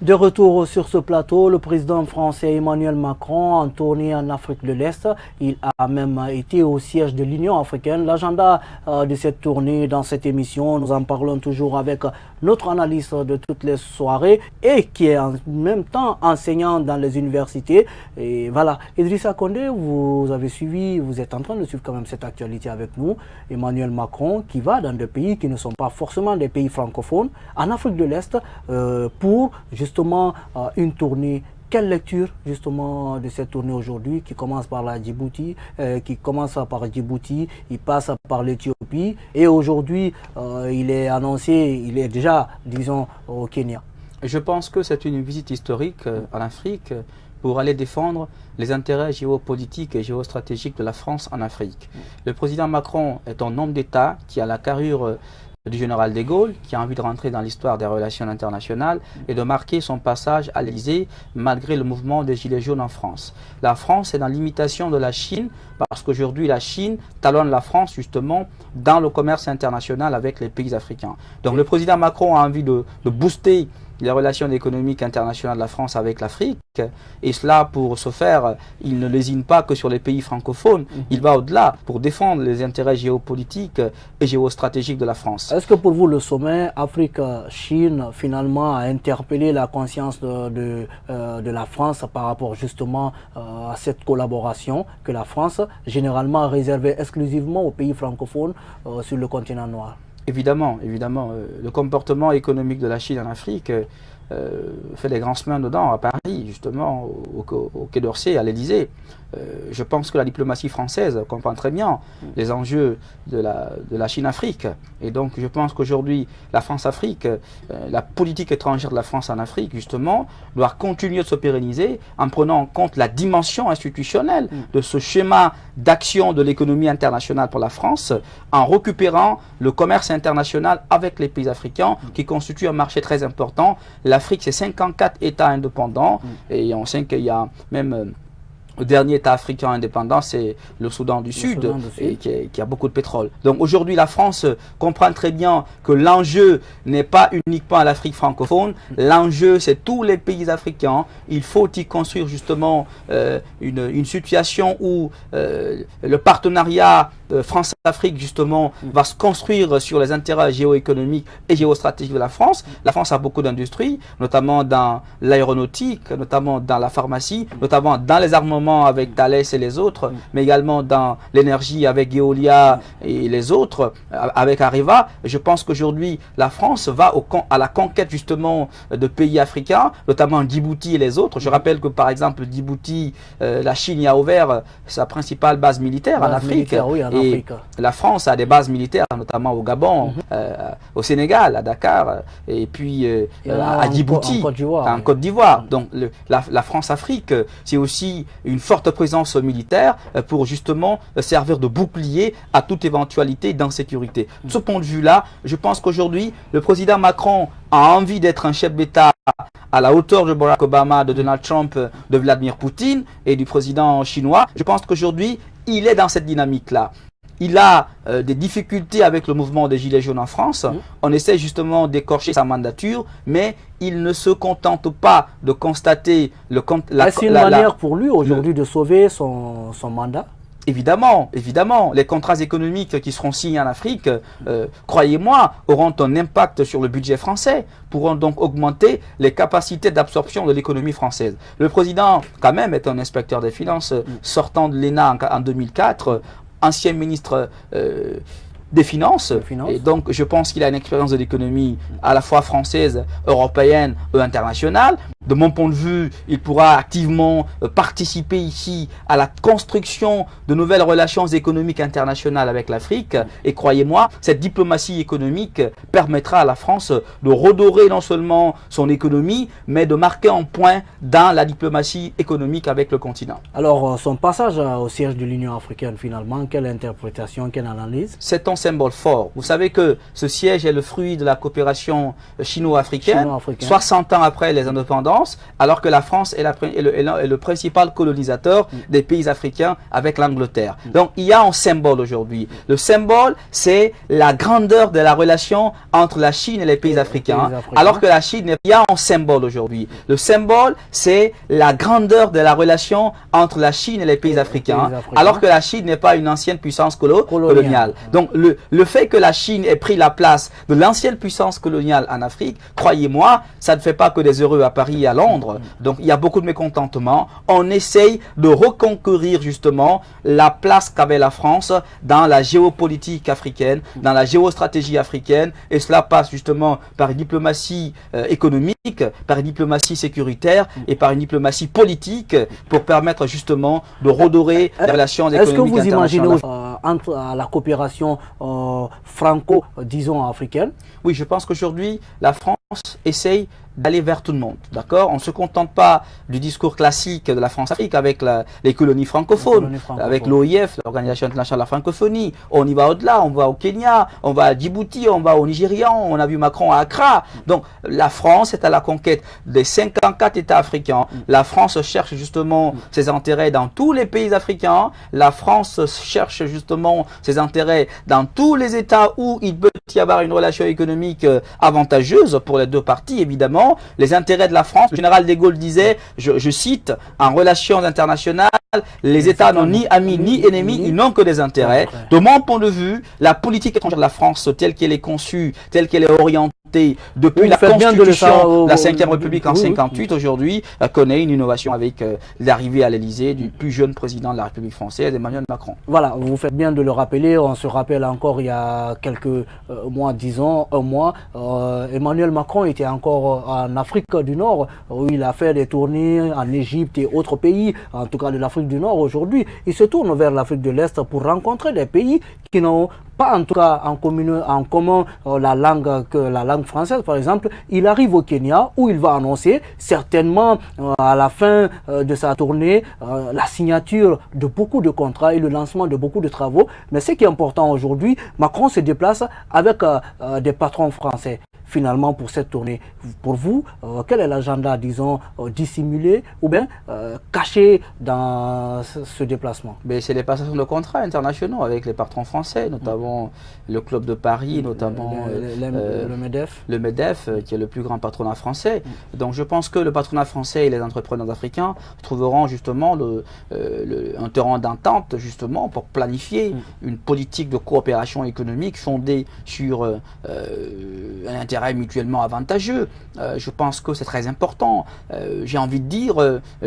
De retour sur ce plateau, le président français Emmanuel Macron en tournée en Afrique de l'Est. Il a même été au siège de l'Union africaine. L'agenda de cette tournée dans cette émission, nous en parlons toujours avec notre analyste de toutes les soirées et qui est en même temps enseignant dans les universités. Et voilà, Idrissa Condé, vous avez suivi, vous êtes en train de suivre quand même cette actualité avec nous. Emmanuel Macron qui va dans des pays qui ne sont pas forcément des pays francophones, en Afrique de l'Est, pour justement une tournée. Quelle lecture justement de cette tournée aujourd'hui qui commence par la Djibouti, il passe par l'Éthiopie et aujourd'hui il est annoncé, il est déjà, disons, au Kenya. Je pense que c'est une visite historique en Afrique pour aller défendre les intérêts géopolitiques et géostratégiques de la France en Afrique. Le président Macron est un homme d'État qui a la carrure du général de Gaulle, qui a envie de rentrer dans l'histoire des relations internationales et de marquer son passage à l'Élysée malgré le mouvement des Gilets jaunes en France. La France est dans l'imitation de la Chine parce qu'aujourd'hui la Chine talonne la France justement dans le commerce international avec les pays africains. Donc le président Macron a envie de booster les relations économiques internationales de la France avec l'Afrique, et cela pour ce faire, il ne lésine pas que sur les pays francophones, il va au-delà pour défendre les intérêts géopolitiques et géostratégiques de la France. Est-ce que pour vous le sommet Afrique-Chine finalement a interpellé la conscience de la France par rapport justement à cette collaboration que la France généralement réservait exclusivement aux pays francophones sur le continent noir? Évidemment, le comportement économique de la Chine en Afrique fait des grands chemins dedans, à Paris, justement, au Quai d'Orsay, à l'Élysée. Je pense que la diplomatie française comprend très bien les enjeux de la Chine-Afrique. Et donc, je pense qu'aujourd'hui, la France-Afrique, la politique étrangère de la France en Afrique, justement, doit continuer de se pérenniser en prenant en compte la dimension institutionnelle de ce schéma d'action de l'économie internationale pour la France, en récupérant le commerce international avec les pays africains, qui constituent un marché très important. L'Afrique, c'est 54 États indépendants, et on sait qu'il y a même le dernier État africain indépendant, c'est le Soudan du Sud, et qui a beaucoup de pétrole. Donc aujourd'hui, la France comprend très bien que l'enjeu n'est pas uniquement à l'Afrique francophone, l'enjeu c'est tous les pays africains. Il faut y construire justement une situation où le partenariat France-Afrique justement va se construire sur les intérêts géoéconomiques et géostratégiques de la France. La France a beaucoup d'industries, notamment dans l'aéronautique, notamment dans la pharmacie, notamment dans les armements avec Thales et les autres, mais également dans l'énergie avec Veolia et les autres, avec Areva. Je pense qu'aujourd'hui, la France va à la conquête justement de pays africains, notamment Djibouti et les autres. Je rappelle que par exemple, Djibouti, la Chine y a ouvert sa principale base militaire en Afrique. Et la France a des bases militaires, notamment au Gabon, au Sénégal, à Dakar, et puis à Djibouti, en Côte d'Ivoire. Donc la France-Afrique, c'est aussi une forte présence militaire pour justement servir de bouclier à toute éventualité d'insécurité. De ce point de vue-là, je pense qu'aujourd'hui, le président Macron a envie d'être un chef d'État à la hauteur de Barack Obama, de Donald Trump, de Vladimir Poutine et du président chinois. Je pense qu'aujourd'hui, il est dans cette dynamique-là. Il a des difficultés avec le mouvement des Gilets jaunes en France. On essaie justement d'écorcher sa mandature, mais il ne se contente pas de constater Est-ce une manière pour lui aujourd'hui de sauver son mandat? Évidemment, les contrats économiques qui seront signés en Afrique, croyez-moi, auront un impact sur le budget français, pourront donc augmenter les capacités d'absorption de l'économie française. Le président, quand même, est un inspecteur des finances sortant de l'ENA en 2004, ancien ministre des Finances. Et donc je pense qu'il a une expérience de l'économie à la fois française, européenne et internationale. De mon point de vue, il pourra activement participer ici à la construction de nouvelles relations économiques internationales avec l'Afrique. Et croyez-moi, cette diplomatie économique permettra à la France de redorer non seulement son économie, mais de marquer un point dans la diplomatie économique avec le continent. Alors, son passage au siège de l'Union africaine, finalement, quelle interprétation, quelle analyse? C'est un symbole fort. Vous savez que ce siège est le fruit de la coopération chino-africaine, 60 ans après les indépendances, alors que la France est le principal colonisateur des pays africains avec l'Angleterre. Donc il y a un symbole aujourd'hui. Le symbole, c'est la grandeur de la relation entre la Chine et les pays africains, alors que la Chine, il y a un symbole aujourd'hui. Le symbole, c'est la grandeur de la relation entre la Chine et les pays africains, alors que la Chine n'est pas une ancienne puissance coloniale. Donc le fait que la Chine ait pris la place de l'ancienne puissance coloniale en Afrique, croyez-moi, ça ne fait pas que des heureux à Paris et à Londres. Donc il y a beaucoup de mécontentement. On essaye de reconquérir justement la place qu'avait la France dans la géopolitique africaine, dans la géostratégie africaine, et cela passe justement par une diplomatie économique, par une diplomatie sécuritaire et par une diplomatie politique pour permettre justement de redorer les relations économiques internationales. Est-ce que vous imaginez entre la coopération franco, disons, africaine? Oui, je pense qu'aujourd'hui, la France essaye d'aller vers tout le monde, d'accord? On ne se contente pas du discours classique de la France-Afrique avec les colonies francophones, avec l'OIF, l'Organisation internationale de la francophonie. On y va au-delà, on va au Kenya, on va à Djibouti, on va au Nigeria, on a vu Macron à Accra. Donc la France est à la conquête des 54 États africains. La France cherche justement ses intérêts dans tous les pays africains. La France cherche justement ses intérêts dans tous les États où il peut y avoir une relation économique avantageuse pour les deux parties, évidemment. Les intérêts de la France, le général de Gaulle disait, je cite, en relations internationales, les États n'ont ni amis ni ennemis, ils n'ont que des intérêts. De mon point de vue, la politique étrangère de la France, telle qu'elle est conçue, telle qu'elle est orientée, depuis la constitution de la 5e République en 1958, aujourd'hui, connaît une innovation avec l'arrivée à l'Élysée du plus jeune président de la République française, Emmanuel Macron. Voilà, vous faites bien de le rappeler. On se rappelle encore il y a quelques mois, disons, un mois, Emmanuel Macron était encore en Afrique du Nord, où il a fait des tournées en Égypte et autres pays, en tout cas de l'Afrique du Nord aujourd'hui. Il se tourne vers l'Afrique de l'Est pour rencontrer des pays qui n'ont pas en tout cas en commun la langue française, par exemple. Il arrive au Kenya où il va annoncer certainement à la fin de sa tournée la signature de beaucoup de contrats et le lancement de beaucoup de travaux. Mais ce qui est important aujourd'hui, Macron se déplace avec des patrons français. Finalement, pour cette tournée, pour vous, quel est l'agenda, disons, dissimulé ou bien caché dans ce déplacement? C'est les passations de contrats internationaux avec les patrons français, notamment le Club de Paris, notamment le MEDEF. Le MEDEF, qui est le plus grand patronat français. Donc je pense que le patronat français et les entrepreneurs africains trouveront justement un terrain d'entente justement pour planifier une politique de coopération économique fondée sur un intérêt mutuellement avantageux. Je pense que c'est très important. J'ai envie de dire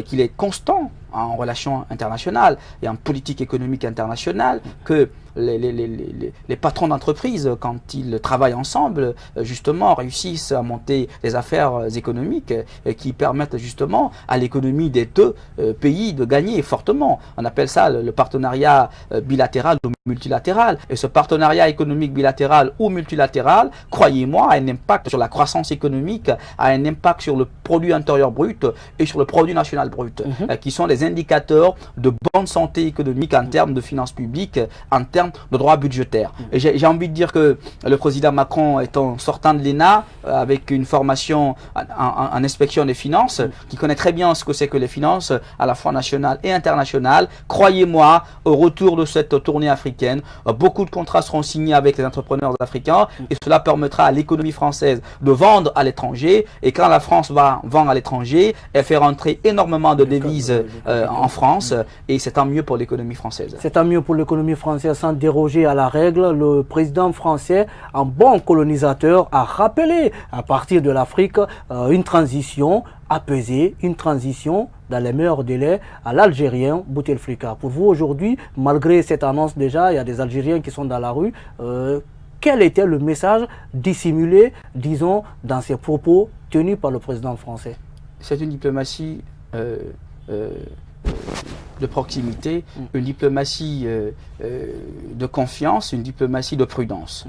qu'il est constant en relations internationales et en politique économique internationale que les patrons d'entreprise, quand ils travaillent ensemble, justement réussissent à monter des affaires économiques qui permettent justement à l'économie des deux pays de gagner fortement. On appelle ça le partenariat bilatéral ou multilatéral. Et ce partenariat économique bilatéral ou multilatéral, croyez-moi, a un impact sur la croissance économique, a un impact sur le produit intérieur brut et sur le produit national brut, qui sont des indicateurs de bonne santé économique en termes de finances publiques, en termes de droit budgétaire. Et j'ai envie de dire que le président Macron étant sortant de l'ENA, avec une formation en inspection des finances, qui connaît très bien ce que c'est que les finances, à la fois nationales et internationales, croyez-moi, au retour de cette tournée africaine, beaucoup de contrats seront signés avec les entrepreneurs africains et cela permettra à l'économie française de vendre à l'étranger. Et quand la France va vendre à l'étranger, elle fait rentrer énormément de devises en France et c'est tant mieux pour l'économie française. C'est tant mieux pour l'économie française. Sans déroger à la règle, le président français, en bon colonisateur, a rappelé à partir de l'Afrique une transition apaisée, une transition dans les meilleurs délais à l'Algérien Bouteflika. Pour vous aujourd'hui, malgré cette annonce déjà, il y a des Algériens qui sont dans la rue. Quel était le message dissimulé, disons, dans ces propos tenus par le président français? C'est une diplomatie de proximité, une diplomatie de confiance, une diplomatie de prudence.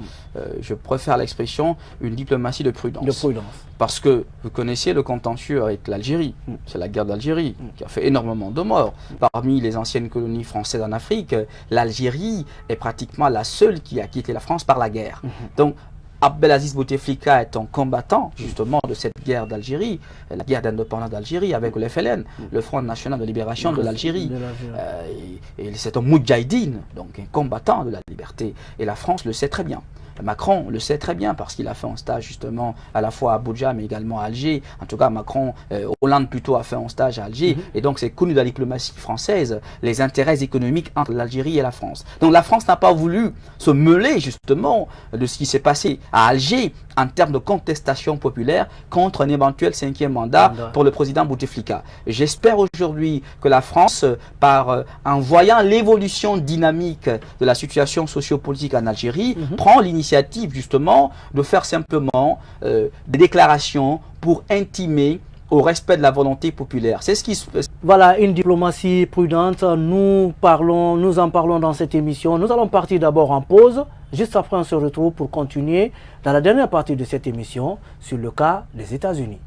Je préfère l'expression une diplomatie de prudence. De prudence. Parce que vous connaissez le contentieux avec l'Algérie. C'est la guerre d'Algérie qui a fait énormément de morts. Parmi les anciennes colonies françaises en Afrique, l'Algérie est pratiquement la seule qui a quitté la France par la guerre. Donc, Abdelaziz Bouteflika est un combattant justement de cette guerre d'Algérie, la guerre d'indépendance d'Algérie avec le FLN, le Front National de Libération de l'Algérie. Et c'est un moudjahidine, donc un combattant de la liberté. Et la France le sait très bien. Macron le sait très bien parce qu'il a fait un stage justement à la fois à Abuja mais également à Alger. En tout cas, Macron, Hollande plutôt a fait un stage à Alger. Et donc, c'est connu de la diplomatie française, les intérêts économiques entre l'Algérie et la France. Donc, la France n'a pas voulu se mêler justement de ce qui s'est passé à Alger en termes de contestation populaire contre un éventuel 5e mandat pour le président Bouteflika. J'espère aujourd'hui que la France, en voyant l'évolution dynamique de la situation sociopolitique en Algérie, prend l'initiative justement de faire simplement des déclarations pour intimer au respect de la volonté populaire. C'est ce qui se passe. Voilà, une diplomatie prudente. Nous en parlons dans cette émission. Nous allons partir d'abord en pause. Juste après, on se retrouve pour continuer dans la dernière partie de cette émission sur le cas des États-Unis.